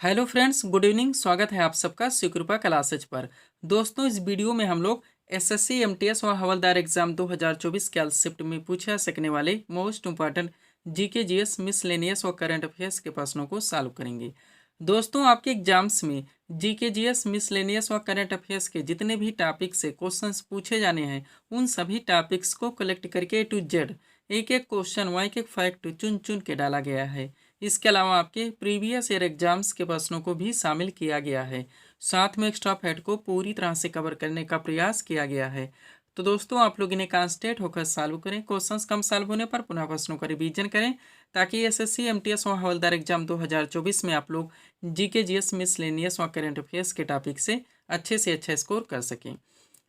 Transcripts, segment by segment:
Hello friends, good evening. स्वागत है आप सबका शिवकृपा क्लासेज पर। दोस्तों, इस वीडियो में हम लोग एसएससी एमटीएस और हवलदार एग्जाम 2024 के शिफ्ट में पूछा सकने वाले most important GK GS miscellaneous और करंट अफेयर्स के प्रश्नों को सॉल्व करेंगे। दोस्तों, आपके एग्जाम्स में जीके जीएस मिसलेनियस और करंट अफेयर्स के जितने भी टॉपिक से क्वेश्चंस पूछे जाने हैं, उन सभी टॉपिक्स को कलेक्ट करके टू जेड एक एक क्वेश्चन व एक फैक्ट चुन चुन के डाला गया है। इसके अलावा आपके प्रीवियस ईयर एग्जाम्स के प्रश्नों को भी शामिल किया गया है। साथ में एक्स्ट्रा फैक्ट को पूरी तरह से कवर करने का प्रयास किया गया है। तो दोस्तों, आप लोग इन्हें कॉन्सेंट्रेट होकर सॉल्व करें। क्वेश्चंस कम सॉल्व होने पर पुनः प्रश्नों का रिवीजन करें, ताकि एसएससी एमटीएस और हवलदार एग्जाम 2024 में आप लोग जीके जीएस मिसलेनियस और करंट अफेयर्स के टॉपिक से अच्छा स्कोर कर सकें।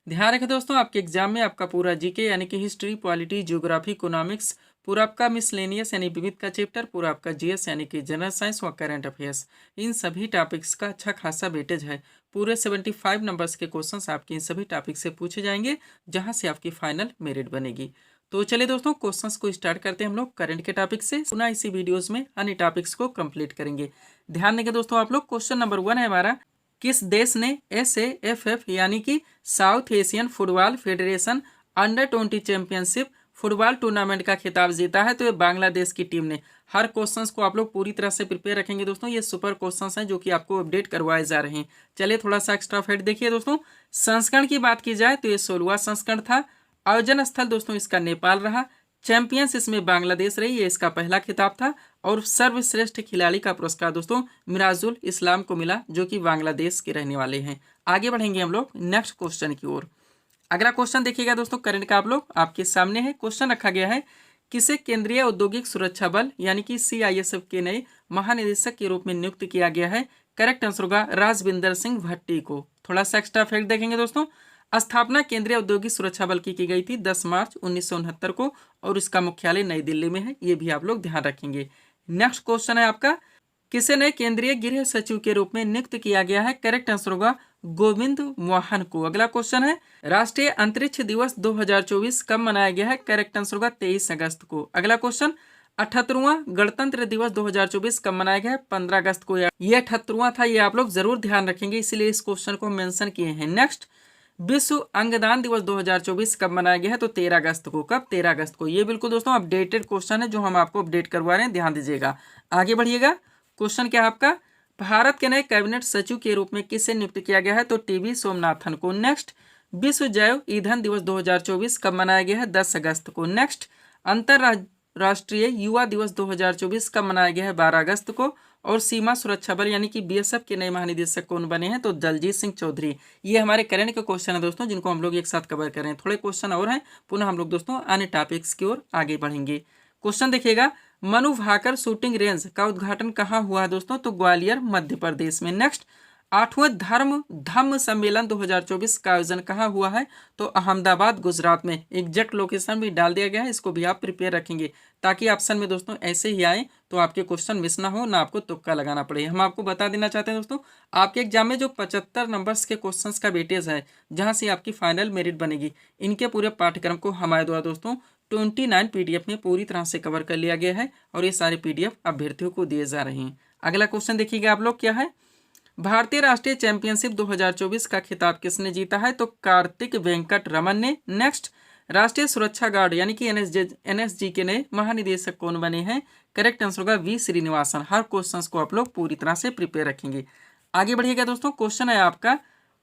ध्यान रखें दोस्तों, आपके एग्जाम में आपका पूरा जीके यानी कि हिस्ट्री, पॉलिटी, ज्योग्राफी, इकोनॉमिक्स, पूरा आपका मिसलेनियस यानी विविध का चैप्टर, पूरा आपका जीएस यानी कि जनरल साइंस व करंट अफेयर्स, इन सभी टॉपिक्स का अच्छा खासा वेटेज है। पूरे 75 नंबर्स के क्वेश्चंस आपके इन सभी टॉपिक से पूछे जाएंगे, जहां से आपकी फाइनल मेरिट बनेगी। तो चलिए दोस्तों, क्वेश्चंस को स्टार्ट करते हैं हम लोग करंट के टॉपिक से। पुनः इसी वीडियोज में अन्य टॉपिक्स को कंप्लीट करेंगे। ध्यान देंगे दोस्तों आप लोग। क्वेश्चन नंबर 1 है हमारा, किस देश ने SAFF यानी कि South Asian football federation under twenty championship football tournament का खिताब जीता है? तो ये बांग्लादेश की टीम ने। हर क्वेश्चंस को आप लोग पूरी तरह से प्रिपेयर रखेंगे दोस्तों। ये सुपर क्वेश्चंस हैं जो कि आपको अपडेट करवाए जा रहे हैं। चलिए थोड़ा सा एक्स्ट्रा फैक्ट देखिए दोस्तों। संस्करण की बात की जाए तो ये 16वां संस्करण था। आयोजन स्थल दोस्तों इसका नेपाल रहा। चैंपियंस इसमें बांग्लादेश रही, ये इसका पहला खिताब था। और सर्वश्रेष्ठ खिलाड़ी का पुरस्कार दोस्तों मिराजुल इस्लाम को मिला, जो कि बांग्लादेश के रहने वाले हैं। आगे बढ़ेंगे हम लोग नेक्स्ट क्वेश्चन की ओर। अगला क्वेश्चन देखिएगा दोस्तों, करंट का आप लोग आपके सामने है। क्वेश्चन रखा गया है, किसे केंद्रीय औद्योगिक सुरक्षा बल यानी कि CISF के नए महानिदेशक के रूप में नियुक्त किया गया है? करेक्ट आंसर होगा राजविंदर सिंह भट्टी को। थोड़ा सा एक्स्ट्रा फैक्ट देखेंगे दोस्तों। स्थापना केंद्रीय औद्योगिक सुरक्षा बल की गई थी 10 मार्च 1969 को, और इसका मुख्यालय नई दिल्ली में है। ये भी आप लोग ध्यान रखेंगे। नेक्स्ट क्वेश्चन है आपका, किसे नए केंद्रीय गृह सचिव के रूप में नियुक्त किया गया है? करेक्ट आंसर होगा गोविंद मोहन को। अगला क्वेश्चन है, राष्ट्रीय अंतरिक्ष दिवस 2024 कब मनाया गया है? करेक्ट आंसर होगा 23 अगस्त को। अगला क्वेश्चन, 78वां गणतंत्र दिवस 2024 कब मनाया गया है? 15 अगस्त को। ये 78वां था, ये आप लोग जरूर ध्यान रखेंगे, इसलिए इस क्वेश्चन को मेंशन किए हैं। नेक्स्ट, विश्व अंगदान दिवस 2024 कब मनाया गया है? तो 13 अगस्त को। कब? 13 अगस्त को। ये बिल्कुल दोस्तों अपडेटेड क्वेश्चन है, जो हम आपको अपडेट करवा रहे हैं, ध्यान दीजिएगा। आगे बढ़िएगा। क्वेश्चन क्या है आपका, भारत के नए कैबिनेट सचिव के रूप में किसे नियुक्त किया गया है? तो टीवी सोमनाथन को। नेक्स्ट, विश्व जैव ईंधन दिवस 2024 कब मनाया गया है? 10 अगस्त को। नेक्स्ट, अंतरराष्ट्रीय युवा दिवस 2024 कब मनाया गया है? 12 अगस्त को। और सीमा सुरक्षा बल यानी कि BSF के नए महानिदेशक कौन बने हैं? तो दलजीत सिंह चौधरी। ये हमारे करंट के क्वेश्चन है दोस्तों, जिनको हम लोग एक साथ कवर कर रहे हैं। थोड़े क्वेश्चन और हैं, पुनः हम लोग दोस्तों अन्य टॉपिक्स की ओर आगे बढ़ेंगे। क्वेश्चन देखिएगा, मनु भाकर शूटिंग रेंज का उद्घाटन कहाँ हुआ है दोस्तों? तो ग्वालियर मध्य प्रदेश में। नेक्स्ट, 8वें धम्म सम्मेलन 2024 का आयोजन कहाँ हुआ है? तो अहमदाबाद गुजरात में। एग्जैक्ट लोकेशन भी डाल दिया गया है, इसको भी आप प्रिपेयर रखेंगे, ताकि ऑप्शन में दोस्तों ऐसे ही आए तो आपके क्वेश्चन मिस ना हो, ना आपको तुक्का लगाना पड़े। हम आपको बता देना चाहते हैं दोस्तों, आपके एग्जाम में जो 75 नंबर्स के क्वेश्चंस का वेटेज है, जहां से आपकी फाइनल मेरिट बनेगी, इनके पूरे पाठ्यक्रम को हमारे द्वारा दोस्तों 29 PDF में पूरी तरह से कवर कर लिया गया है, और ये सारे PDF अभ्यर्थियों को दिए जा रहे हैं। अगला क्वेश्चन देखिएगा आप लोग, क्या है, भारतीय राष्ट्रीय चैंपियनशिप 2024 का खिताब किसने जीता है? तो कार्तिक वेंकट रमन ने। नेक्स्ट, राष्ट्रीय सुरक्षा गार्ड यानी कि NSG के नए महानिदेशक कौन बने हैं? करेक्ट आंसर होगा V श्रीनिवासन। हर क्वेश्चंस को आप लोग पूरी तरह से प्रिपेयर रखेंगे। आगे बढ़िएगा दोस्तों। क्वेश्चन है आपका,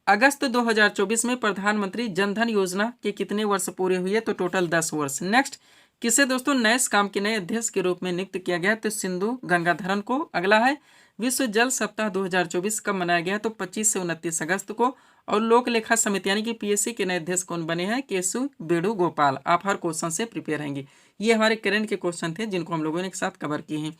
अगस्त 2024 में प्रधानमंत्री जनधन योजना के कितने वर्ष पूरे हुए? तो टोटल 10 वर्ष। नेक्स्ट, किसे दोस्तों नए काम के नए अध्यक्ष के रूप में नियुक्त किया गया है? तो सिंधु गंगाधरन को। अगला है, विश्व जल सप्ताह 2024 कब मनाया गया? तो 25 से 29 अगस्त को। और लोक लेखा समिति यानी कि PSC के नए अध्यक्ष कौन बने हैं? केशु वेणुगोपाल। आप हर क्वेश्चन से प्रिपेयर रहेंगे। ये हमारे करंट के क्वेश्चन थे, जिनको हम लोगों ने एक साथ कवर किए हैं।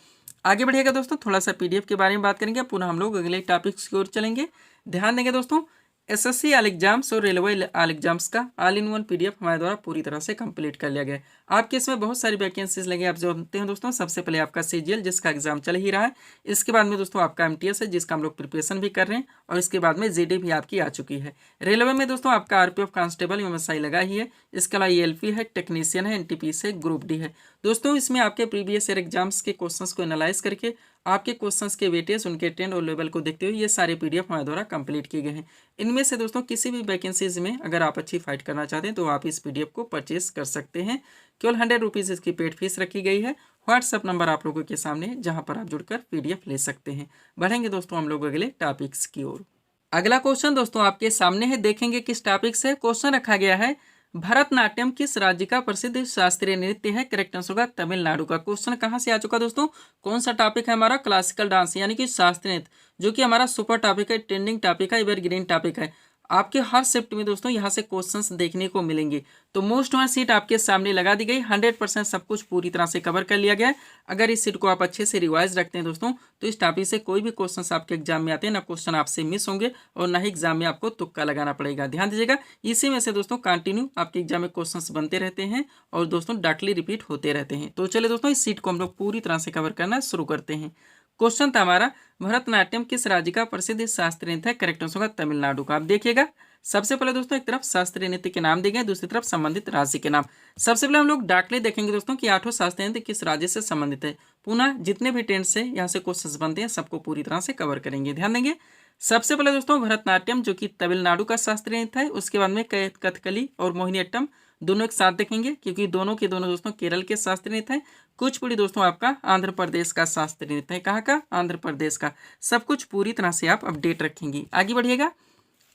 आगे बढ़िएगा दोस्तों, थोड़ा सा PDF के बारे में बात करेंगे, पुनः हम लोग अगले टॉपिक्स की ओर चलेंगे। ध्यान देंगे दोस्तों, SSC ऑल एग्जाम्स और रेलवे ऑल एग्जाम्स का ऑल इन वन PDF हमारे द्वारा पूरी तरह से कंप्लीट कर लिया गया है। आपके इसमें बहुत सारी वैकेंसीज लगे, आप जानते हैं दोस्तों। सबसे पहले आपका CGL, जिसका एग्जाम चल ही रहा है। इसके बाद में दोस्तों आपका MTS है, जिसका हम लोग प्रिपरेशन भी कर रहे हैं। और इसके बाद में GD भी आपकी आ चुकी है। रेलवे में दोस्तों आपका RPF कांस्टेबल MSI लगा ही है। इसके अलावा ELP है, टेक्नीशियन है, NTPC है, ग्रुप D है। दोस्तों इसमें आपके प्रीवियस ईयर एग्जाम्स के क्वेश्चंस को एनालाइज करके आपके क्वेश्चंस के वेटेज, उनके ट्रेंड और लेवल को देखते हुए ये सारे पीडीएफ हमारे द्वारा कंप्लीट किए गए हैं। इनमें से दोस्तों किसी भी वैकेंसीज में अगर आप अच्छी फाइट करना चाहते हैं तो आप इस पीडीएफ को परचेस कर सकते हैं। केवल 100 रुपीज़ इसकी पेड फीस रखी गई है। व्हाट्सअप नंबर आप लोगों के सामने है, जहाँ पर आप जुड़कर पीडीएफ ले सकते हैं। बढ़ेंगे दोस्तों हम लोग अगले टॉपिक्स की ओर। अगला क्वेश्चन दोस्तों आपके सामने है, देखेंगे किस टॉपिक से। क्वेश्चन रखा गया है, भरतनाट्यम किस राज्य का प्रसिद्ध शास्त्रीय नृत्य है? करेक्ट आंसर होगा तमिलनाडु का। क्वेश्चन कहाँ से आ चुका दोस्तों? कौन सा टॉपिक है हमारा? क्लासिकल डांस यानी कि शास्त्रीय नृत्य, जो कि हमारा सुपर टॉपिक है, ट्रेंडिंग टॉपिक है, एवरग्रीन टॉपिक है। आपके हर शिफ्ट में दोस्तों यहाँ से क्वेश्चंस देखने को मिलेंगे। तो मोस्ट वन सीट आपके सामने लगा दी गई, 100% सब कुछ पूरी तरह से कवर कर लिया गया है। अगर इस सीट को आप अच्छे से रिवाइज रखते हैं दोस्तों, तो इस टॉपिक से कोई भी क्वेश्चंस आपके एग्जाम में आते हैं ना, क्वेश्चन आपसे मिस होंगे और ना ही एग्जाम में आपको तुक्का लगाना पड़ेगा। ध्यान दीजिएगा, इसी में से दोस्तों कंटिन्यू आपके एग्जाम में क्वेश्चंस बनते रहते हैं और दोस्तों डायरेक्टली रिपीट होते रहते हैं। तो चलिए दोस्तों, इस सीट को हम लोग पूरी तरह से कवर करना शुरू करते हैं। क्वेश्चन था हमारा, भरतनाट्यम किस राज्य का प्रसिद्ध शास्त्रीय नृत्य है? करेक्ट आंसर होगा तमिलनाडु का। आप देखिएगा, सबसे पहले दोस्तों एक तरफ शास्त्रीय नृत्य के नाम दिए गए, दूसरी तरफ संबंधित राज्य के नाम। सबसे पहले हम लोग डाकले देखेंगे दोस्तों कि 8 शास्त्रीय नृत्य किस राज्य से संबंधित है। पुनः जितने भी ट्रेंड से यहाँ से क्वेश्चंस बनते हैं सबको पूरी तरह से कवर करेंगे। ध्यान देंगे, सबसे पहले दोस्तों भरतनाट्यम जो कि तमिलनाडु का शास्त्रीय नृत्य है। उसके बाद में कथकली और मोहिनीअट्टम दोनों एक साथ देखेंगे, क्योंकि दोनों के दोनों दोस्तों केरल के शास्त्रीय नृत्य है। कुचिपुड़ी दोस्तों आपका आंध्र प्रदेश का शास्त्रीय नृत्य है। कहाँ का? आंध्र प्रदेश का। सब कुछ पूरी तरह से आप अपडेट रखेंगे। आगे बढ़िएगा,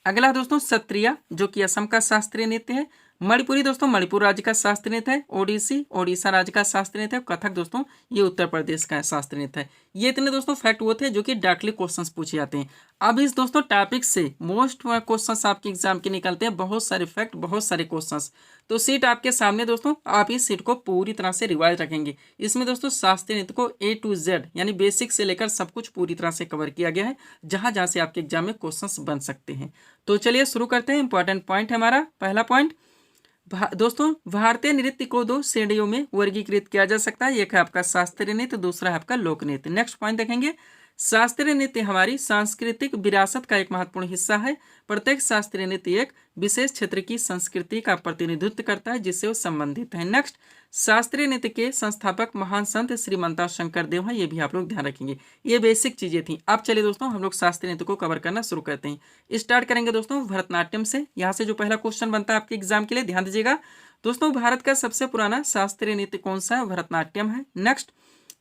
अगला दोस्तों सत्रिया जो कि असम का शास्त्रीय नृत्य है। मणिपुरी दोस्तों मणिपुर राज्य का शास्त्रीय नृत्य है। ओडिसी ओडिशा राज्य का शास्त्रीय नृत्य है। कथक दोस्तों ये उत्तर प्रदेश का शास्त्रीय नृत्य है। ये इतने दोस्तों फैक्ट वो थे जो कि डायरेक्टली क्वेश्चंस पूछे जाते हैं। अब इस दोस्तों टॉपिक से मोस्ट क्वेश्चंस आपके एग्जाम के निकलते हैं, बहुत सारे फैक्ट, बहुत सारे क्वेश्चंस। तो सीट आपके सामने दोस्तों, आप इस सीट को पूरी तरह से रिवाइज रखेंगे। इसमें दोस्तों शास्त्रीय नृत्य को A to Z यानी बेसिक से लेकर सब कुछ पूरी तरह से कवर किया गया है, जहां जहां से आपके एग्जाम में क्वेश्चंस बन सकते हैं। तो चलिए शुरू करते हैं। इंपॉर्टेंट पॉइंट है हमारा पहला पॉइंट, दोस्तों भारतीय नृत्य को 2 श्रेणियों में वर्गीकृत किया जा सकता है। एक है आपका शास्त्रीय नृत्य, दूसरा है आपका लोक नृत्य। नेक्स्ट पॉइंट देखेंगे, शास्त्रीय नृत्य हमारी सांस्कृतिक विरासत का एक महत्वपूर्ण हिस्सा है। प्रत्येक शास्त्रीय नृत्य एक विशेष क्षेत्र की संस्कृति का प्रतिनिधित्व करता है जिससे वो संबंधित है। नेक्स्ट, शास्त्रीय नृत्य के संस्थापक महान संत श्रीमंता शंकर देव हैं, ये भी आप लोग ध्यान रखेंगे। ये बेसिक चीजें थी। अब चलिए दोस्तों हम लोग शास्त्रीय नृत्य को कवर करना शुरू करते हैं। स्टार्ट करेंगे दोस्तों भरतनाट्यम से। यहाँ से जो पहला क्वेश्चन बनता है आपके एग्जाम के लिए, ध्यान दीजिएगा दोस्तों, भारत का सबसे पुराना शास्त्रीय नृत्य कौन सा है? भरतनाट्यम है। नेक्स्ट,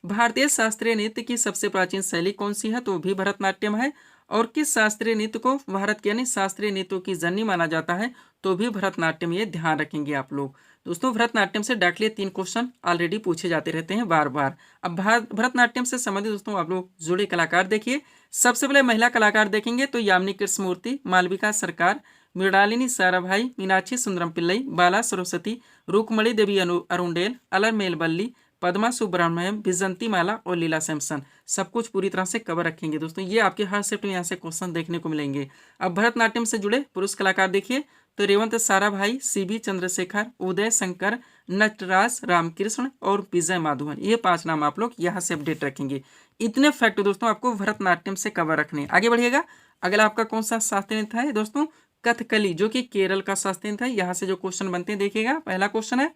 भारतीय शास्त्रीय नृत्य की सबसे प्राचीन शैली कौन सी है? तो भी भरतनाट्यम है। और किस शास्त्रीय नृत्य को भारत के यानी शास्त्रीय नृत्यों की जननी माना जाता है? तो भी भरतनाट्यम। ये ध्यान रखेंगे आप लोग। दोस्तों भरतनाट्यम से डायरेक्टली 3 क्वेश्चन ऑलरेडी पूछे जाते रहते हैं बार बार। अब भरतनाट्यम से संबंधित दोस्तों आप लोग जुड़े कलाकार देखिए। सबसे पहले महिला कलाकार देखेंगे तो यामिनी कृष्णमूर्ति, मालविका सरकार, मृणालिनी साराभाई, मीनाक्षी सुंदरम पिल्लई, बाला सरस्वती, रुक्मणी देवी अरुंडेल, अलरमेल बल्ली, पद्मा सुब्रमण्यम, विजंती माला और लीला सैमसन। सब कुछ पूरी तरह से कवर रखेंगे दोस्तों। ये आपके हर शिफ्ट में यहाँ से क्वेश्चन देखने को मिलेंगे। अब भरतनाट्यम से जुड़े पुरुष कलाकार देखिए तो रेवंत साराभाई, CB चंद्रशेखर, उदय शंकर, नटराज रामकृष्ण और विजय माधवन। ये 5 नाम आप लोग यहाँ से अपडेट रखेंगे। इतने फैक्ट दोस्तों आपको भरतनाट्यम से कवर रखने। आगे बढ़िएगा, अगला आपका कौन सा शास्त्रीय नृत्य है दोस्तों? कथकली जो कि केरल का शास्त्रीय नृत्य है। यहाँ से जो क्वेश्चन बनते हैं देखिएगा। पहला क्वेश्चन है,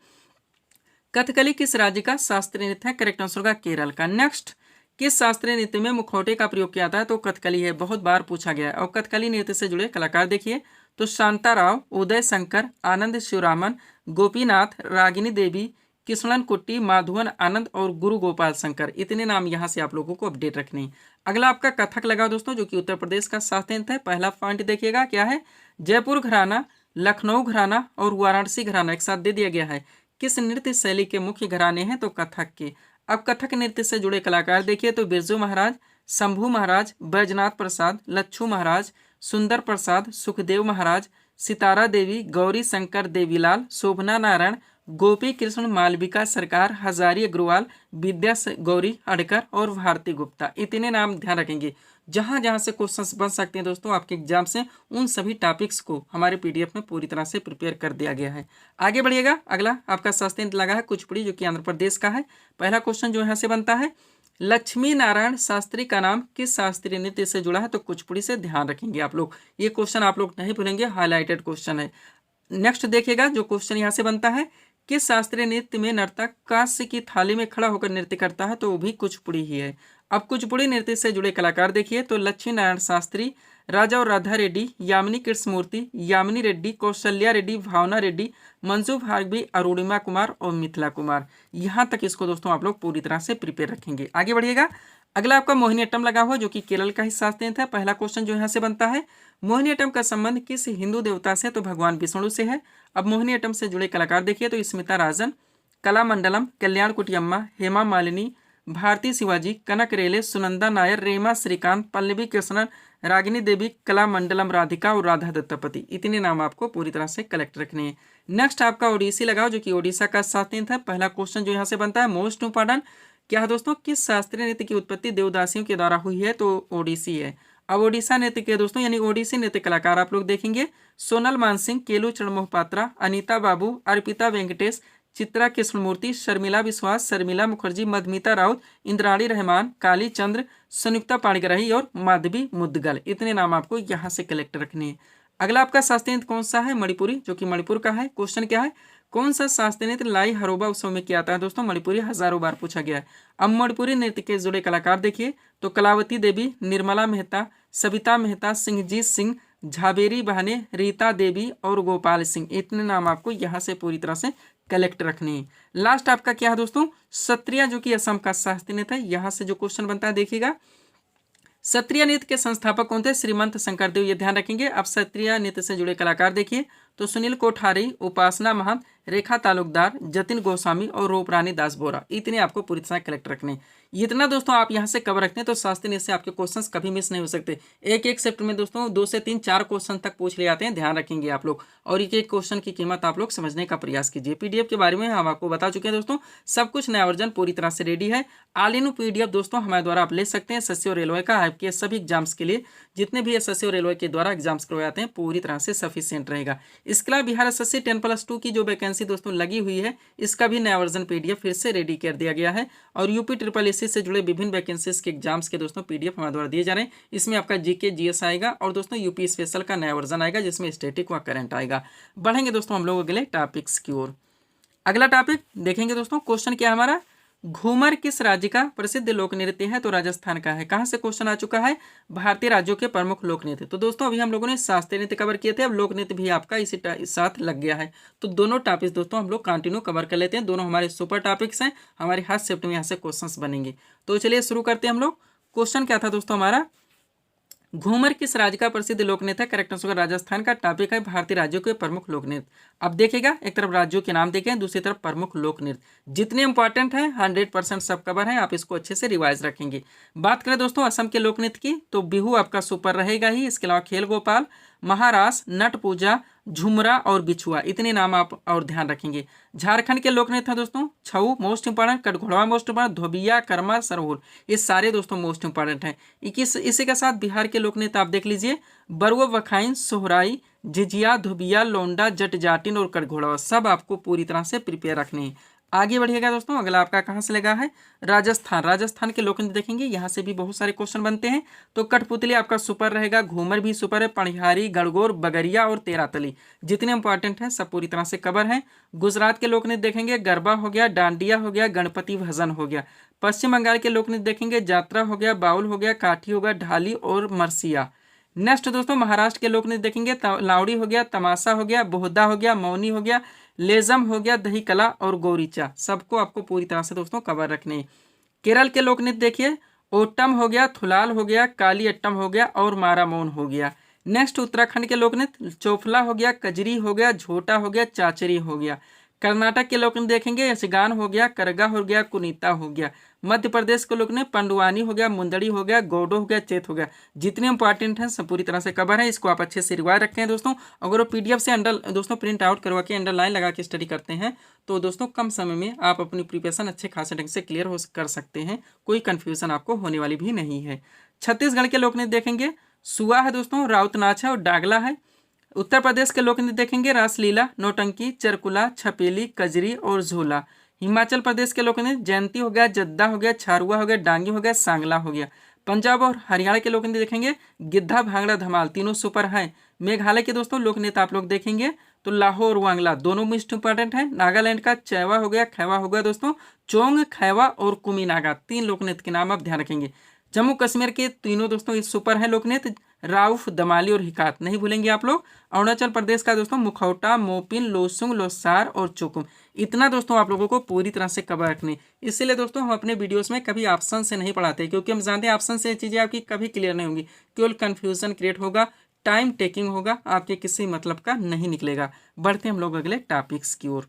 कथकली किस राज्य का शास्त्रीय नृत्य है? करेक्ट आंसर होगा केरल का। नेक्स्ट, किस शास्त्रीय नृत्य में मुखौटे का प्रयोग किया जाता है? तो कथकली है, बहुत बार पूछा गया है। और कथकली नृत्य से जुड़े कलाकार देखिए तो शांताराव, उदय शंकर, आनंद शिवरामन, गोपीनाथ, रागिनी देवी, कृष्णन कुट्टी, माधवन आनंद और गुरु गोपाल शंकर। इतने नाम यहाँ से आप लोगों को अपडेट रखने हैं। अगला आपका कथक लगा दोस्तों, जो कि उत्तर प्रदेश का शास्त्रीय नृत्य है। पहला पॉइंट देखिएगा क्या है, जयपुर घराना, लखनऊ घराना और वाराणसी घराना एक साथ दे दिया गया है। किस नृत्य शैली के मुख्य घराने हैं? तो कथक के। अब कथक नृत्य से जुड़े कलाकार देखिए तो बिरजू महाराज, शंभू महाराज, बैजनाथ प्रसाद, लच्छू महाराज, सुंदर प्रसाद, सुखदेव महाराज, सितारा देवी, गौरी शंकर देवीलाल, शोभना नारायण, गोपी कृष्ण, मालविका सरकार, हजारी अग्रवाल, विद्या गौरी अडकर और भारती गुप्ता। इतने नाम ध्यान रखेंगे। जहां जहां से क्वेश्चंस बन सकते हैं दोस्तों आपके एग्जाम से, उन सभी टॉपिक्स को हमारे PDF में पूरी तरह से प्रिपेयर कर दिया गया है। आगे बढ़िएगा, अगला आपका शास्त्रीय नृत्य लगा है कुचिपुड़ी जो कि आंध्र प्रदेश का है। पहला क्वेश्चन जो यहाँ से बनता है, लक्ष्मी नारायण शास्त्री का नाम किस शास्त्रीय नृत्य से जुड़ा है? तो कुचिपुड़ी से। ध्यान रखेंगे आप लोग, ये क्वेश्चन आप लोग नहीं भूलेंगे, हाईलाइटेड क्वेश्चन है। नेक्स्ट देखिएगा जो क्वेश्चन यहाँ से बनता है, किस शास्त्रीय नृत्य में नर्तक कांस्य की थाली में खड़ा होकर नृत्य करता है? तो वो भी कुचिपुड़ी ही है। अब कुचिपुड़ी नृत्य से जुड़े कलाकार देखिए तो लक्ष्मी नारायण शास्त्री, राजा और राधा रेड्डी, यामिनी कृष्णमूर्ति, यामिनी रेड्डी, कौशल्या रेड्डी, भावना रेड्डी, मंजू भार्गवी, अरुणिमा कुमार और मिथिला कुमार। यहाँ तक इसको दोस्तों आप लोग पूरी तरह से प्रिपेयर रखेंगे। आगे बढ़िएगा। अगला आपका मोहिनीअट्टम लगा हुआ जो कि केरल का ही शास्त्रीय नृत्य है। पहला क्वेश्चन जो यहाँ से बनता है, मोहिनीअट्टम का संबंध किस हिंदू देवता से? तो भगवान विष्णु से है। अब मोहिनीअट्टम से जुड़े कलाकार देखिए तो स्मिता राजन, कलामंडलम, कल्याण कुटियम्मा, हेमा मालिनी, भारती शिवाजी, कनक रेले, सुनंदा नायर, रेमा श्रीकांत, पल्लवी कृष्णन, रागिनी देवी, कलामंडलम राधिका और राधा दत्तापति। इतने नाम आपको पूरी तरह से कलेक्ट रखने हैं। नेक्स्ट आपका ओडिसी लगाओ जो कि ओडिशा का शास्त्रीय नृत्य है। पहला क्वेश्चन जो यहाँ से बनता है, मोस्ट इंपॉर्टेंट, क्या है दोस्तों, किस शास्त्रीय नृत्य की उत्पत्ति देवदासियों के द्वारा हुई है? तो ओडिसी है। अब ओडिशा नृत्य के दोस्तों यानी ओडिसी नृत्य कलाकार आप लोग देखेंगे, सोनल मानसिंह, केलू चरण मोहपात्रा, अनीता बाबू, अर्पिता वेंकटेश, चित्रा कृष्णमूर्ति, शर्मिला विश्वास, शर्मिला मुखर्जी, मधुमिता राउत, इंद्राणी रहमान, काली चंद्र, संयुक्ता पाणिग्राही और माधवी मुद्गल। इतने नाम आपको यहाँ से कलेक्ट रखने हैं। अगला आपका शास्त्रीय नृत्य कौन सा है? मणिपुरी, जो कि मणिपुर का है। क्वेश्चन क्या है, कौन सा शास्त्रीय नृत्य लाई हरोबा उत्सव में किया जाता है? दोस्तों मणिपुरी हजारों बार पूछा गया है। अब मणिपुरी नृत्य के जुड़े कलाकार देखिए तो कलावती देवी, निर्मला मेहता, सविता मेहता, सिंहजीत सिंह, झाबेरी बहने, रीता देवी और गोपाल सिंह। इतने नाम आपको यहाँ से पूरी तरह से कलेक्ट रखने हैं। लास्ट आपका क्या है दोस्तों, सत्रिया, जो कि असम का शास्त्रीय नृत्य है। यहाँ से जो क्वेश्चन बनता है देखिएगा, सत्रिया नृत्य के संस्थापक कौन थे? श्रीमंत शंकरदेव। ये ध्यान रखेंगे। अब सत्रिया नृत्य से जुड़े कलाकार देखिए तो सुनील कोठारी, उपासना महंत, रेखा तालुकदार, जतिन गोस्वामी और रूपरानी दास बोरा। इतने आपको पूरी तरह कलेक्ट रखने। इतना दोस्तों आप यहाँ से कवर रखते हैं तो शास्त्रीय नृत्य से आपके क्वेश्चंस कभी मिस नहीं हो सकते। एक एक सेप्ट में दोस्तों 2 से 3 4 क्वेश्चन तक पूछ ले जाते हैं, ध्यान रखेंगे आप लोग। और एक एक क्वेश्चन की कीमत आप लोग समझने का प्रयास कीजिए। पीडीएफ के बारे में हम आपको बता चुके हैं दोस्तों, सब कुछ नया वर्जन पूरी तरह से रेडी है। ऑल इन पीडीएफ दोस्तों हमारे द्वारा आप ले सकते हैं। एसएससी और रेलवे का आपके सभी एग्जाम्स के लिए, जितने भी एसएससी और रेलवे के द्वारा एग्जाम्स करवाए जाते हैं, पूरी तरह से सफिशिएंट रहेगा। इसके अलावा बिहार एसएससी 10+2 की जो वैकेंसी दोस्तों लगी हुई है, इसका भी नया वर्जन पीडीएफ फिर से रेडी कर दिया गया है। और यूपी SSSC से जुड़े विभिन्न वैकेंसीज के एग्जाम्स के दोस्तों पीडीएफ हमारे द्वारा दिए जा रहे हैं। इसमें आपका जीके जीएस आएगा और दोस्तों यूपी स्पेशल का नया वर्जन आएगा जिसमें स्टैटिक व करंट आएगा। बढ़ेंगे दोस्तों हम लोग अगले टॉपिक्स की ओर। अगला टॉपिक देखेंगे दोस्तों, क्वेश्चन क्या है हमारा, घूमर किस राज्य का प्रसिद्ध लोक नृत्य है? तो राजस्थान का है। कहाँ से क्वेश्चन आ चुका है, भारतीय राज्यों के प्रमुख लोक नृत्य। तो दोस्तों अभी हम लोगों ने शास्त्रीय नृत्य कवर किए थे, अब लोक नृत्य भी आपका इसी साथ लग गया है। तो दोनों टॉपिक्स दोस्तों हम लोग कंटिन्यू कवर कर लेते हैं। दोनों हमारे सुपर टॉपिक्स हैं, हमारे हर शिफ्ट में यहाँ से क्वेश्चन बनेंगे। तो चलिए शुरू करते हैं हम लोग। क्वेश्चन क्या था दोस्तों हमारा, घूमर किस राज्य का प्रसिद्ध लोक नृत्य है? करेक्ट आंसर राजस्थान का। टॉपिक है भारतीय राज्यों के प्रमुख लोक नृत्य। अब देखिएगा, एक तरफ राज्यों के नाम देखें, दूसरी तरफ प्रमुख लोक नृत्य। जितने इंपॉर्टेंट हैं 100% सब कवर है, आप इसको अच्छे से रिवाइज रखेंगे। बात करें दोस्तों असम के लोक नृत्य की तो बिहू आपका सुपर रहेगा ही। इसके अलावा खेल गोपाल, महारास, नट पूजा, झुमरा और बिछुआ, इतने नाम आप और ध्यान रखेंगे। झारखंड के लोक नृत्य है दोस्तों छऊ मोस्ट इंपॉर्टेंट, कटघोड़वा मोस्ट इंपॉर्टेंट, धोबिया, कर्मा, सरहुल, ये सारे दोस्तों मोस्ट इंपॉर्टेंट हैं। इसी के साथ बिहार के लोक नृत्य आप देख लीजिए, बरुआ, वखाइन, सोहराई, झिझिया, धोबिया, लोंडा, जट जाटिन और कटघोड़वा, सब आपको पूरी तरह से प्रिपेयर रखने हैं। आगे बढ़िएगा दोस्तों, अगला आपका कहाँ से लगा है, राजस्थान। राजस्थान के लोक नृत्य देखेंगे, यहाँ से भी बहुत सारे क्वेश्चन बनते हैं। तो कठपुतली आपका सुपर रहेगा, घूमर भी सुपर है, पणिहारी, गणगौर, बगरिया और तेरातली, जितने इंपॉर्टेंट हैं सब पूरी तरह से कवर हैं। गुजरात के लोक नृत्य देखेंगे, गरबा हो गया, डांडिया हो गया, गणपति भजन हो गया। पश्चिम बंगाल के लोक नृत्य देखेंगे, जात्रा हो गया, बाउल हो गया, काठी हो गया, ढाली और मरसिया। नेक्स्ट दोस्तों महाराष्ट्र के लोक नृत्य देखेंगे, लावड़ी हो गया, तमाशा हो गया, बोहदा हो गया, मौनी हो गया, लेजम हो गया, दही कला और गौरीचा, सबको आपको पूरी तरह से दोस्तों कवर रखने। केरल के लोक नृत्य देखिए, ओटम हो गया, थुलाल हो गया, काली अट्टम हो गया और मारामोन हो गया। नेक्स्ट उत्तराखंड के लोक नृत्य, चोफला हो गया, कजरी हो गया, झोटा हो गया, चाचरी हो गया। कर्नाटक के लोक नृत्य देखेंगे, यशगान हो गया, करगा हो गया, कुनीता हो गया। मध्य प्रदेश के लोक नृत्य, पंडुआनी हो गया, मुंदड़ी हो गया, गौडो हो गया, चेत हो गया। जितने इंपॉर्टेंट हैं सब पूरी तरह से कवर है, इसको आप अच्छे से रिवाइज रखें हैं दोस्तों। अगर वो पीडीएफ से दोस्तों प्रिंट आउट करवा के अंडरलाइन लगा के स्टडी करते हैं तो दोस्तों कम समय में आप अपनी प्रिपरेशन अच्छे खासे ढंग से क्लियर कर सकते हैं, कोई कन्फ्यूजन आपको होने वाली भी नहीं है। छत्तीसगढ़ के लोक नृत्य देखेंगे, सुआ है दोस्तों, राउत नाच है और डागला है। उत्तर प्रदेश के लोक नृत्य देखेंगे, रासलीला, नौटंकी, चरकुला, छपेली, कजरी और झूला। हिमाचल प्रदेश के लोक नृत्य, जयंती हो गया, जद्दा हो गया, छारुआ हो गया, डांगी हो गया, सांगला हो गया। पंजाब और हरियाणा के लोक नृत्य देखेंगे, गिद्धा, भांगड़ा, धमाल, तीनों सुपर हैं। मेघालय के दोस्तों लोक नृत्य आप लोग देखेंगे, तो लाहौर वांगला दोनों मोस्ट इंपॉर्टेंट है। नागालैंड का चैवा हो गया, खैवा हो गया दोस्तों, चोंग, खैवा और कुमी नागा, 3 लोकनृत्य के नाम आप ध्यान रखेंगे। जम्मू कश्मीर के तीनों दोस्तों इस सुपर है लोकनृत्य, राउफ, दमाली और हिकात, नहीं भूलेंगे आप लोग। अरुणाचल प्रदेश का दोस्तों मुखौटा, मोपिन, लोसुंग, लोसार और चुकुम। इतना दोस्तों आप लोगों को पूरी तरह से कवर रखने, इसीलिए दोस्तों हम अपने वीडियोस में कभी ऑप्शन से नहीं पढ़ाते, क्योंकि हम जानते हैं ऑप्शन से चीज़ें आपकी कभी क्लियर नहीं होंगी, केवल कन्फ्यूजन क्रिएट होगा, टाइम टेकिंग होगा, आपके किसी मतलब का नहीं निकलेगा। बढ़ते हम लोग अगले टॉपिक्स की ओर।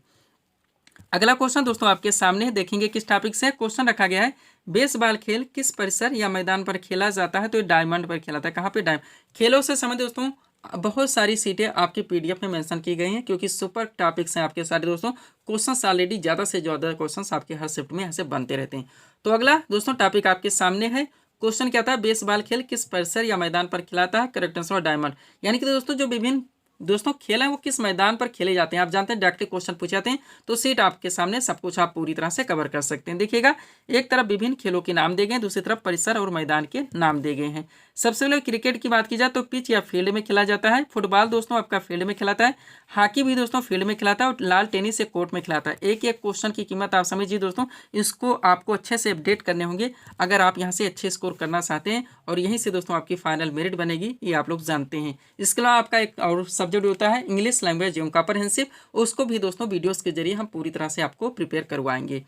अगला क्वेश्चन दोस्तों आपके सामने देखेंगे किस टॉपिक से क्वेश्चन रखा गया है। बेसबॉल खेल किस परिसर या मैदान पर खेला जाता है, तो ये डायमंड पर खेला था। कहाँ पे? डायमंड। खेलों से संबंधित दोस्तों बहुत सारी सीटें आपकी पीडीएफ में मेंशन की गई हैं, क्योंकि सुपर टॉपिक्स हैं आपके सारे दोस्तों। क्वेश्चंस ऑलरेडी ज़्यादा से ज़्यादा क्वेश्चंस आपके हर शिफ्ट में ऐसे बनते रहते हैं। तो अगला दोस्तों टॉपिक आपके सामने है। क्वेश्चन क्या था? बेसबॉल खेल किस परिसर या मैदान पर खिलाता है? Correct answer diamond. यानी कि दोस्तों जो विभिन्न दोस्तों खेल हैं वो किस मैदान पर खेले जाते हैं, आप जानते हैं डायरेक्टली क्वेश्चन पूछे जाते हैं, तो सीट आपके सामने सब कुछ आप पूरी तरह से कवर कर सकते हैं। देखिएगा, एक तरफ विभिन्न खेलों के नाम दिए गए, दूसरी तरफ परिसर और मैदान के नाम दिए गए हैं। सबसे पहले क्रिकेट की बात की जाए तो पिच या फील्ड में खेला जाता है। फुटबॉल दोस्तों आपका फील्ड में खिलाता है। हॉकी भी दोस्तों फील्ड में खिलाता है और लाल टेनिस से कोर्ट में खिलाता है। एक एक क्वेश्चन की कीमत आप समझिए दोस्तों, इसको आपको अच्छे से अपडेट करने होंगे अगर आप यहाँ से अच्छे स्कोर करना चाहते हैं, और यहीं से दोस्तों आपकी फाइनल मेरिट बनेगी, ये आप लोग जानते हैं। इसके अलावा आपका एक और सब्जेक्ट होता है इंग्लिश लैंग्वेज एवं कॉम्प्रहेंसिव, उसको भी दोस्तों वीडियोस के जरिए हम पूरी तरह से आपको प्रिपेयर करवाएंगे।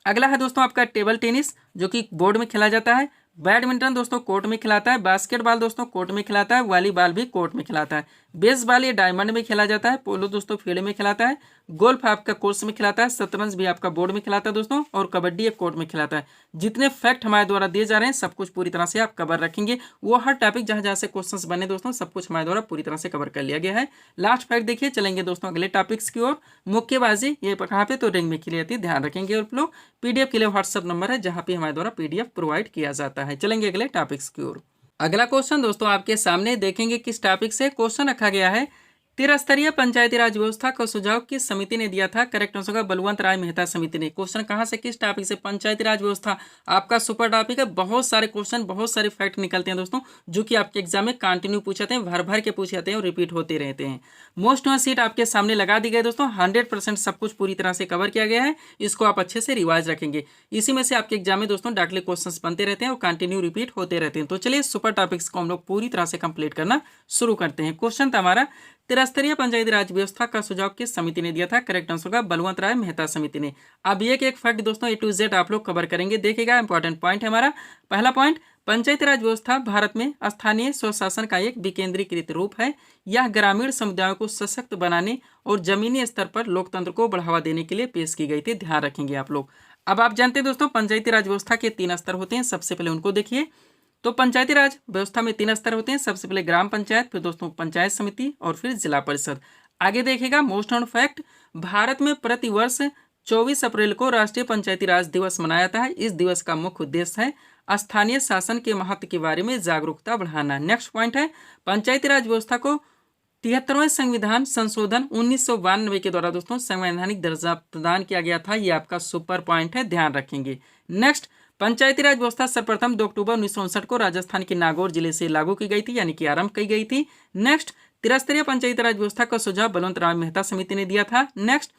अगला है दोस्तों आपका टेबल टेनिस, जो कि बोर्ड में खेला जाता है। बैडमिंटन दोस्तों कोर्ट में खिलाता है। बास्केटबॉल दोस्तों कोर्ट में खिलाता है। वॉलीबॉल भी कोर्ट में खिलाता है। बेसबॉल ये डायमंड में खेला जाता है। पोलो दोस्तों फील्ड में खिलाता है। गोल्फ आपका कोर्स में खिलाता है। शतरंज भी आपका बोर्ड में खिलाता है दोस्तों, और कबड्डी एक कोर्ट में खिलाता है। जितने फैक्ट हमारे द्वारा दिए जा रहे हैं सब कुछ पूरी तरह से आप कवर रखेंगे। वो हर टॉपिक जहाँ जहाँ से क्वेश्चंस बने दोस्तों सब कुछ हमारे द्वारा पूरी तरह से कवर कर लिया गया है। लास्ट फैक्ट देखिए, चलेंगे दोस्तों अगले टॉपिक्स की ओर। मुक्केबाजी ये कहाँ पे? तो रिंग में खेली जाती है, ध्यान रखेंगे आप लोग। पीडीएफ के लिए व्हाट्सअप नंबर है जहाँ पे हमारे द्वारा पीडीएफ प्रोवाइड किया जाता है। चलेंगे अगले टॉपिक्स की ओर। अगला क्वेश्चन दोस्तों आपके सामने देखेंगे किस टॉपिक से क्वेश्चन रखा गया है। त्रिस्तरीय पंचायती राज व्यवस्था का सुझाव किस समिति ने दिया था? करेक्ट आंसर होगा बलवंत राय मेहता समिति ने। क्वेश्चन कहाँ से, किस टॉपिक से? पंचायती राज व्यवस्था आपका सुपर टॉपिक है। बहुत सारे क्वेश्चन, बहुत सारे फैक्ट निकलते हैं दोस्तों, जो कि आपके एग्जाम में कंटिन्यू पूछे जाते हैं, भर भर के पूछे जाते हैं और रिपीट होते रहते हैं। मोस्ट वन सीट आपके सामने लगा दी गई दोस्तों। 100% सब कुछ पूरी तरह से कवर किया गया है। इसको आप अच्छे से रिवाइज रखेंगे। इसी में से आपके एग्जाम में दोस्तों डायरेक्टली क्वेश्चन बनते रहते हैं और कंटिन्यू रिपीट होते रहते हैं। तो चलिए सुपर टॉपिक्स को हम लोग पूरी तरह से कंप्लीट करना शुरू करते हैं। क्वेश्चन था हमारा, त्रिस्तरीय पंचायती राज व्यवस्था का सुझाव किस समिति ने दिया था? करेक्ट आंसर होगा बलवंत राय मेहता समिति ने। अब एक फैक्ट दोस्तों A to Z आप लोग कवर करेंगे। देखिएगा, इंपॉर्टेंट पॉइंट है हमारा। पहला पॉइंट, पंचायती राज व्यवस्था भारत में स्थानीय स्वशासन का एक विकेंद्रीकृत रूप है। यह ग्रामीण समुदायों को सशक्त बनाने और जमीनी स्तर पर लोकतंत्र को बढ़ावा देने के लिए पेश की गई थी, ध्यान रखेंगे आप लोग। अब आप जानते हैं दोस्तों पंचायती राज व्यवस्था के 3 स्तर होते हैं। सबसे पहले उनको देखिए। तो पंचायती राज व्यवस्था में 3 स्तर होते हैं। सबसे पहले ग्राम पंचायत, फिर दोस्तों पंचायत समिति और फिर जिला परिषद। आगे देखिएगा, मोस्ट ऑन फैक्ट, भारत में प्रति वर्ष 24 अप्रैल को राष्ट्रीय पंचायती राज दिवस मनाया जाता है। इस दिवस का मुख्य उद्देश्य है स्थानीय शासन के महत्व के बारे में जागरूकता बढ़ाना। नेक्स्ट पॉइंट है, पंचायती राज व्यवस्था को 73वें संविधान संशोधन 1992 के द्वारा दोस्तों संवैधानिक दर्जा प्रदान किया गया था। ये आपका सुपर पॉइंट है, ध्यान रखेंगे। नेक्स्ट, पंचायती राज व्यवस्था सर्वप्रथम 2 अक्टूबर 1959 को राजस्थान के नागौर जिले से लागू की गई थी, यानी कि आरंभ की गई थी। नेक्स्ट, त्रिस्तरीय पंचायती राज व्यवस्था का सुझाव बलवंत राय मेहता समिति ने दिया था। नेक्स्ट,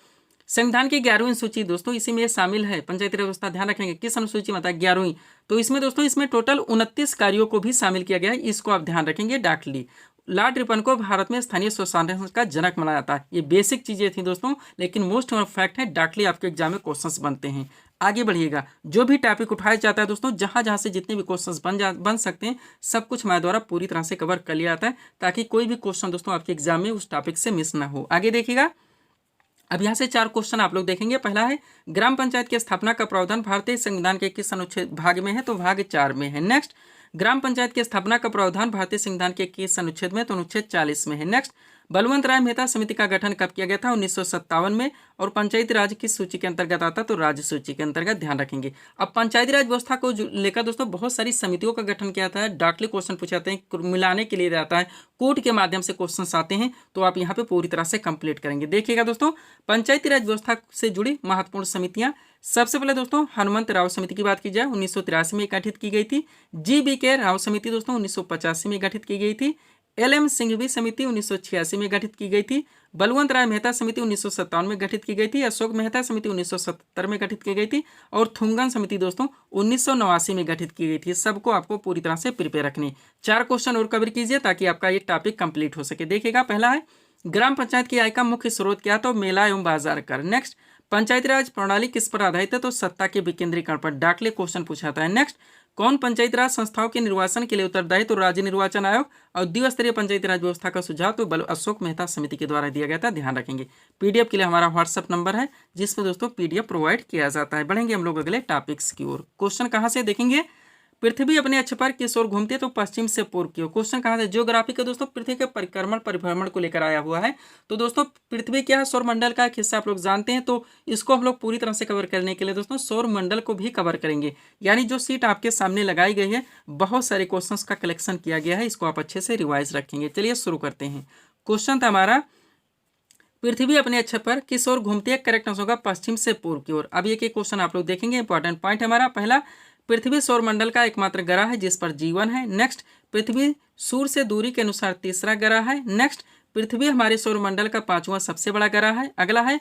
संविधान की 11वीं सूची दोस्तों इसी में शामिल है। पंचायती राज व्यवस्था ध्यान रखेंगे किस अनुसूची में आता है? 11वीं। तो इसमें दोस्तों इसमें टोटल 29 कार्यों को भी शामिल किया गया है। इसको आप ध्यान रखेंगे डाकली। लॉर्ड रिपन को भारत में स्थानीय स्वशासन का जनक माना जाता है। ये बेसिक चीजें थी दोस्तों, लेकिन मोस्ट फैक्ट है, डाकली आपके एग्जाम में क्वेश्चंस बनते हैं। आगे बढ़िएगा, जो भी टॉपिक उठाया जाता है दोस्तों, जहां जहां से जितने भी क्वेश्चंस बन सकते हैं सब कुछ हमारे द्वारा पूरी तरह से कवर कर लिया जाता है, ताकि कोई भी क्वेश्चन दोस्तों आपके एग्जाम में उस टॉपिक से मिस ना हो। आगे देखिएगा, अब यहाँ से 4 क्वेश्चन आप लोग देखेंगे। पहला है, ग्राम पंचायत की स्थापना का प्रावधान भारतीय संविधान के किस अनुच्छेद भाग में है? तो भाग 4 में है। नेक्स्ट, ग्राम पंचायत की स्थापना का प्रावधान भारतीय संविधान के किस अनुच्छेद में? तो अनुच्छेद 40 में है। नेक्स्ट, बलवंत राय मेहता समिति का गठन कब किया गया था? 1957 में। और पंचायती राज किस सूची के अंतर्गत आता? तो राज्य सूची के अंतर्गत, ध्यान रखेंगे। अब पंचायती राज व्यवस्था को लेकर दोस्तों बहुत सारी समितियों का गठन किया था। डाकली क्वेश्चन पूछे जाते हैं, मिलाने के लिए जाता है, कोर्ट के माध्यम से क्वेश्चन आते हैं, तो आप यहाँ पे पूरी तरह से कंप्लीट करेंगे। देखिएगा दोस्तों, पंचायती राज व्यवस्था से जुड़ी महत्वपूर्ण समितियां। सबसे पहले दोस्तों हनुमंत राव समिति की बात की जाए, 1983 में गठित की गई थी। GBK राव समिति दोस्तों 1985 में गठित की गई थी। LM सिंघवी समिति 1986 में गठित की गई थी। बलवंत राय मेहता समिति 1957 में गठित की गई थी, अशोक मेहता समिति 1977 में गठित की गई थी और थुंगन समिति दोस्तों 1989 में गठित की गई थी। सबको आपको पूरी तरह से प्रिपेयर रखनी। 4 क्वेश्चन और कवर कीजिए ताकि आपका ये टॉपिक कंप्लीट हो सके। देखिएगा, पहला है ग्राम पंचायत की आय का मुख्य स्रोत क्या, तो मेला एवं बाजार कर। नेक्स्ट, पंचायती राज प्रणाली किस पर आधारित है, तो सत्ता के विकेंद्रीकरण पर। डाकले क्वेश्चन पूछा था। नेक्स्ट, कौन पंचायती राज संस्थाओं के निर्वाचन के लिए उत्तरदायी, तो राज्य निर्वाचन आयोग। और द्विस्तरीय पंचायती राज व्यवस्था का सुझाव तो अशोक मेहता समिति के द्वारा दिया गया था, ध्यान रखेंगे। पीडीएफ के लिए हमारा व्हाट्सएप नंबर है जिसमें दोस्तों पीडीएफ प्रोवाइड किया जाता है। बढ़ेंगे हम लोग अगले टॉपिक्स की ओर। क्वेश्चन कहाँ से देखेंगे, पृथ्वी अपने अक्ष पर किस ओर घूमती है, तो पश्चिम से पूर्व की ओर। क्वेश्चन कहाँ से, ज्योग्राफी का दोस्तों पृथ्वी के परिक्रमण परिभ्रमण को लेकर आया हुआ है। तो दोस्तों पृथ्वी क्या है, सौरमंडल का एक हिस्सा आप लोग जानते हैं, तो इसको हम लोग पूरी तरह से कवर करने के लिए दोस्तों सौरमंडल को भी कवर करेंगे। यानी जो सीट आपके सामने लगाई गई है, बहुत सारे क्वेश्चन का कलेक्शन किया गया है, इसको आप अच्छे से रिवाइज रखेंगे। चलिए शुरू करते हैं। क्वेश्चन था हमारा, पृथ्वी अपने अक्ष पर किस ओर घूमती है, करेक्ट आंसर होगा पश्चिम से पूर्व की ओर। अब ये क्वेश्चन आप लोग देखेंगे, इंपॉर्टेंट पॉइंट हमारा पहला, पृथ्वी सौरमंडल का एकमात्र ग्रह है जिस पर जीवन है। नेक्स्ट, पृथ्वी सूर्य से दूरी के अनुसार तीसरा ग्रह है। नेक्स्ट, पृथ्वी हमारे सौरमंडल का 5वां सबसे बड़ा ग्रह है। अगला है,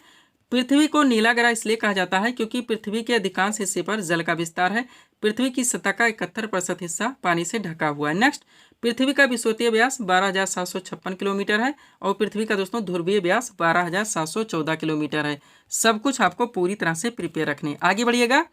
पृथ्वी को नीला ग्रह इसलिए कहा जाता है क्योंकि पृथ्वी के अधिकांश हिस्से पर जल का विस्तार है। पृथ्वी की सतह का 71% हिस्सा पानी से ढका हुआ है। नेक्स्ट, पृथ्वी का विषुवतीय व्यास 12,756 किलोमीटर है और पृथ्वी का दोस्तों ध्रुवीय व्यास 12,714 किलोमीटर है। सब कुछ आपको पूरी तरह से प्रिपेयर रखने। आगे बढ़िएगा,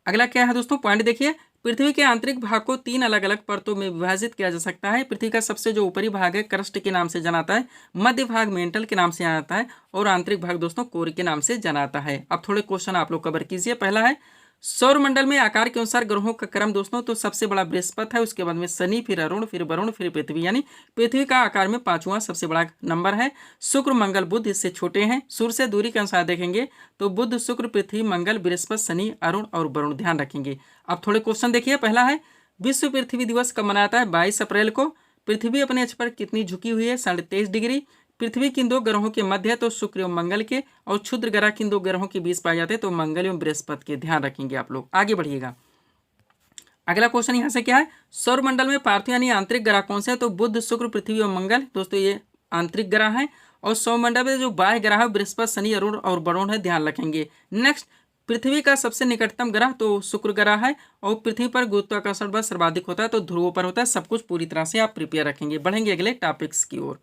अगला क्या है दोस्तों, पॉइंट देखिए, पृथ्वी के आंतरिक भाग को 3 अलग अलग परतों में विभाजित किया जा सकता है। पृथ्वी का सबसे जो ऊपरी भाग है क्रस्ट के नाम से जाना जाता है, मध्य भाग मेंटल के नाम से जाना जाता है और आंतरिक भाग दोस्तों कोर के नाम से जाना जाता है। अब थोड़े क्वेश्चन आप लोग कवर कीजिए। पहला है, सौरमंडल में आकार के अनुसार ग्रहों का क्रम दोस्तों, तो सबसे बड़ा बृहस्पति है, उसके बाद में शनि, फिर अरुण, फिर वरुण, फिर पृथ्वी। यानी पृथ्वी का आकार में 5वां सबसे बड़ा नंबर है। शुक्र, मंगल, बुध इससे छोटे हैं। सूर्य से दूरी के अनुसार देखेंगे तो बुध, शुक्र, पृथ्वी, मंगल, बृहस्पति, शनि, अरुण और वरुण, ध्यान रखेंगे। अब थोड़े क्वेश्चन देखिए। पहला है, विश्व पृथ्वी दिवस कब मनाता है, 22 अप्रैल को। पृथ्वी अपने अक्ष पर कितनी झुकी हुई है, 23.5 डिग्री। पृथ्वी किन 2 ग्रहों के मध्य है, तो शुक्र एवं मंगल के। और क्षुद्र ग्रह किन 2 ग्रहों के बीच पाए जाते हैं, तो मंगल एवं बृहस्पति के, ध्यान रखेंगे आप लोग। आगे बढ़िएगा, अगला क्वेश्चन यहाँ से क्या है, सौरमंडल में पार्थिव यानी आंतरिक ग्रह कौन से है, तो बुध, शुक्र, पृथ्वी और मंगल दोस्तों ये आंतरिक ग्रह है। और सौरमंडल में जो बाह्य ग्रह है बृहस्पति, शनि, अरुण और वरुण है, ध्यान रखेंगे। नेक्स्ट, पृथ्वी का सबसे निकटतम ग्रह तो शुक्र ग्रह है और पृथ्वी पर गुरुत्वाकर्षण बल सर्वाधिक होता है, तो ध्रुवों पर होता है। सब कुछ पूरी तरह से आप प्रिपेयर रखेंगे। बढ़ेंगे अगले टॉपिक्स की ओर।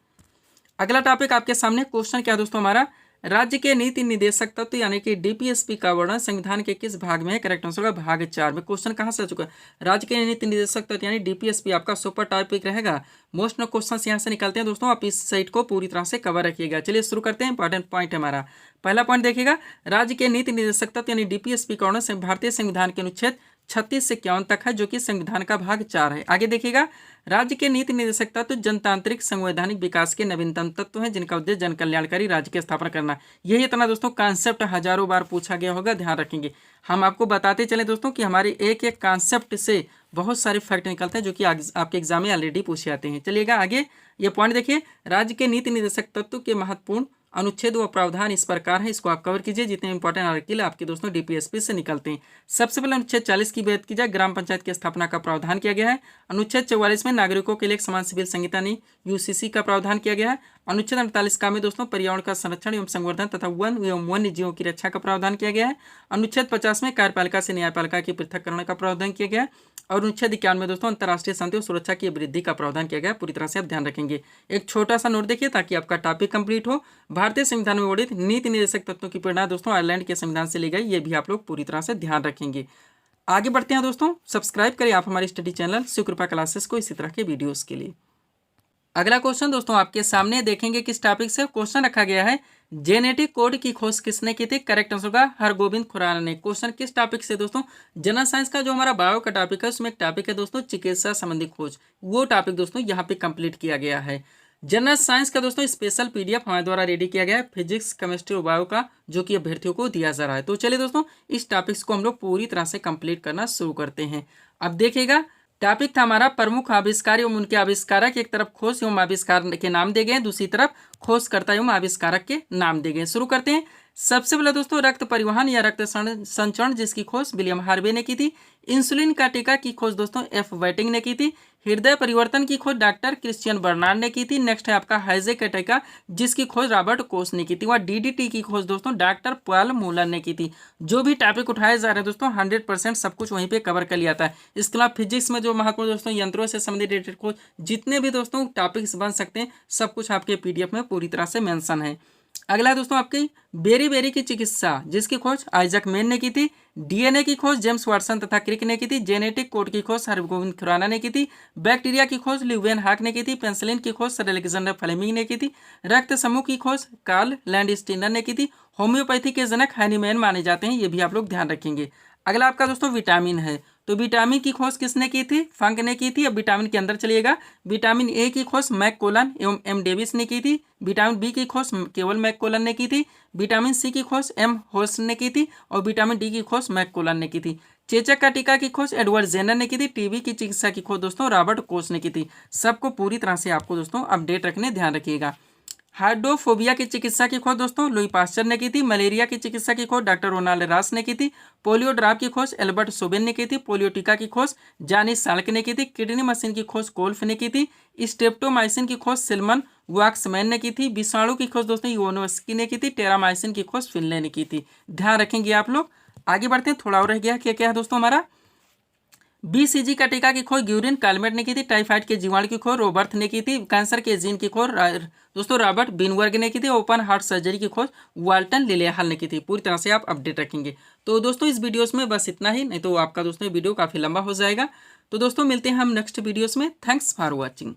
अगला टॉपिक आपके सामने क्वेश्चन क्या है दोस्तों हमारा, राज्य के नीति निदेशक तत्व यानी कि डीपीएसपी का वर्णन संविधान के किस भाग में है, करेक्ट आंसर होगा भाग 4 में। क्वेश्चन कहाँ से आ चुका है, राज्य के नीति निदेशक तत्व यानी डीपीएसपी आपका सुपर टॉपिक रहेगा। मोस्ट ऑफ क्वेश्चन यहाँ से निकलते हैं दोस्तों, आप इस साइट को पूरी तरह से कवर रखिएगा। चलिए शुरू करते हैं। इंपॉर्टेंट पॉइंट हमारा पहला पॉइंट देखिएगा, राज्य के नीति निदेशक तत्व यानी डीपीएसपी का वर्णन भारतीय संविधान के अनुच्छेद 36 से 51 तक है, जो कि संविधान का भाग 4 है। आगे देखिएगा, राज्य के नीति निदेशक तत्व जनतांत्रिक संवैधानिक विकास के नवीनतम तत्व हैं जिनका उद्देश्य जन कल्याणकारी राज्य की स्थापना करना। यही इतना दोस्तों कॉन्सेप्ट हजारों बार पूछा गया होगा, ध्यान रखेंगे। हम आपको बताते चले दोस्तों कि हमारे एक एक कॉन्सेप्ट से बहुत सारे फैक्ट निकलते हैं जो कि आपके एग्जाम में ऑलरेडी पूछे जाते हैं। चलिएगा आगे, ये पॉइंट देखिए, राज्य के नीति निदेशक तत्व के महत्वपूर्ण अनुच्छेद व प्रावधान इस प्रकार है, इसको आप कवर कीजिए। जितने इंपॉर्टेंट आर्टिकल आपके दोस्तों डीपीएसपी से निकलते हैं। सबसे पहले अनुच्छेद 40 की बात की जाए, ग्राम पंचायत की स्थापना का प्रावधान किया गया है। अनुच्छेद 44 में नागरिकों के लिए एक समान सिविल संहिता नहीं यूसीसी का प्रावधान किया गया है। अनुच्छेद 48 का में दोस्तों पर्यावरण का संरक्षण एवं संवर्धन तथा वन एवं वन्य जीवों की रक्षा का प्रावधान किया गया है। अनुच्छेद 50 में कार्यपालिका से न्यायपालिका के पृथककरण का प्रावधान किया गया है। और अनुच्छेद 91 में दोस्तों अंतर्राष्ट्रीय शांति और सुरक्षा की वृद्धि का प्रावधान किया गया। पूरी तरह से आप ध्यान रखेंगे। एक छोटा सा नोट देखिए ताकि आपका टॉपिक कंप्लीट हो। भारतीय संविधान में वर्णित नीति निर्देशक तत्वों की प्रेरणा दोस्तों आयरलैंड के संविधान से ली गई, ये भी आप लोग पूरी तरह से ध्यान रखेंगे। आगे बढ़ते हैं दोस्तों, सब्सक्राइब करें आप हमारी स्टडी चैनल शिवकृपा क्लासेस को इसी तरह के वीडियोस के लिए। अगला क्वेश्चन दोस्तों आपके सामने देखेंगे किस टॉपिक से। क्वेश्चन रखा गया है, जेनेटिक कोड की खोज किसने की थी, करेक्ट आंसर होगा हरगोविंद खुराना ने। क्वेश्चन किस टॉपिक से दोस्तों, जनरल साइंस का जो हमारा बायो का टॉपिक है उसमें एक टॉपिक है दोस्तों चिकित्सा संबंधी खोज, वो टॉपिक दोस्तों यहाँ पे कंप्लीट किया गया है। जनरल साइंस का दोस्तों स्पेशल पीडीएफ हमारे द्वारा रेडी किया गया है फिजिक्स, केमिस्ट्री और बायो का, जो कि अभ्यर्थियों को दिया जा रहा है। तो चलिए दोस्तों इस टॉपिक्स को हम लोग पूरी तरह से कंप्लीट करना शुरू करते हैं। अब देखिएगा, टॉपिक था हमारा प्रमुख आविष्कार एवं उनके आविष्कारक। एक तरफ खोज एवं आविष्कार के नाम दिए गए, दूसरी तरफ खोजकर्ता एवं आविष्कारक के नाम दिए गए। शुरू करते हैं। सबसे पहले दोस्तों रक्त परिवहन या रक्त संचरण जिसकी खोज विलियम हार्वे ने की थी। इंसुलिन का टीका की खोज दोस्तों एफ वेटिंग ने की थी। हृदय परिवर्तन की खोज डॉक्टर क्रिश्चियन बर्नार्ड ने की थी। नेक्स्ट है आपका हाइजे का टीका जिसकी खोज रॉबर्ट कोच ने की थी। वहाँ डीडीटी की खोज दोस्तों डॉक्टर पॉल मूलर ने की थी। जो भी टॉपिक उठाए जा रहे हैं दोस्तों 100% सब कुछ वहीं पे कवर कर लिया था। इसके अलावा फिजिक्स में जो महत्वपूर्ण दोस्तों यंत्रों से संबंधित रिलेटेड खोज जितने भी दोस्तों टॉपिक्स बन सकते हैं सब कुछ आपके पीडीएफ में पूरी तरह से मेंशन है। अगला दोस्तों आपकी बेरी की चिकित्सा जिसकी खोज आइजक मेन ने की थी। डीएनए की खोज जेम्स वाटसन तथा क्रिक ने की थी। जेनेटिक कोड की खोज हरगोविंद खुराना ने की थी। बैक्टीरिया की खोज ल्यूवेन हाक ने की थी। पेंसिलिन की खोज सर अलेक्जेंडर फ्लेमिंग ने की थी। रक्त समूह की खोज कार्ल लैंडस्टीनर ने की थी। होम्योपैथी के जनक हैनीमैन माने जाते हैं, ये भी आप लोग ध्यान रखेंगे। अगला आपका दोस्तों विटामिन है, तो विटामिन की खोज किसने की थी? फंक ने की थी। अब विटामिन के अंदर चलिएगा। विटामिन ए की खोज मैककोलन एवं एम डेविस ने की थी। विटामिन बी की खोज केवल मैककोलन ने की थी। विटामिन सी की खोज एम होल्स ने की थी और विटामिन डी की खोज मैककोलन ने की थी। चेचक का टीका की खोज एडवर्ड जेनर ने की थी। टीबी की चिकित्सा की खोज दोस्तों रॉबर्ट कोच ने की थी। सबको पूरी तरह से आपको दोस्तों अपडेट रखने ध्यान रखिएगा। हाइड्रोफोबिया की चिकित्सा की खोज दोस्तों लुई पास्चर ने की थी। मलेरिया की चिकित्सा की खोज डॉक्टर रोनाल्ड रास ने की थी। पोलियो ड्रॉप की खोज एल्बर्ट सोबेन ने की थी। पोलियो टीका की खोज जानी साल्क ने की थी। किडनी मशीन की खोज कोल्फ ने की थी। स्ट्रेप्टोमाइसिन की खोज सिल्मन वाक्समैन ने की थी। विषाणु की खोज दोस्तों योनोस्की ने की थी। टेरामाइसिन की खोज फिनले ने की थी। ध्यान रखेंगे आप लोग। आगे बढ़ते हैं, थोड़ा और रह गया क्या क्या है दोस्तों हमारा। बीसीजी का टीका की खोज ग्यूरिन कालमेट ने की थी। टाइफाइड के जीवाणु की खोज रोबर्थ ने की थी। कैंसर के जीन की खोज दोस्तों रॉबर्ट बिनवर्ग ने की थी। ओपन हार्ट सर्जरी की खोज वाल्टन लिलेहाल ने की थी। पूरी तरह से आप अपडेट रखेंगे। तो दोस्तों इस वीडियोस में बस इतना ही, नहीं तो आपका दोस्तों वीडियो काफ़ी लंबा हो जाएगा। तो दोस्तों मिलते हैं हम नेक्स्ट वीडियोस में। Thanks for watching.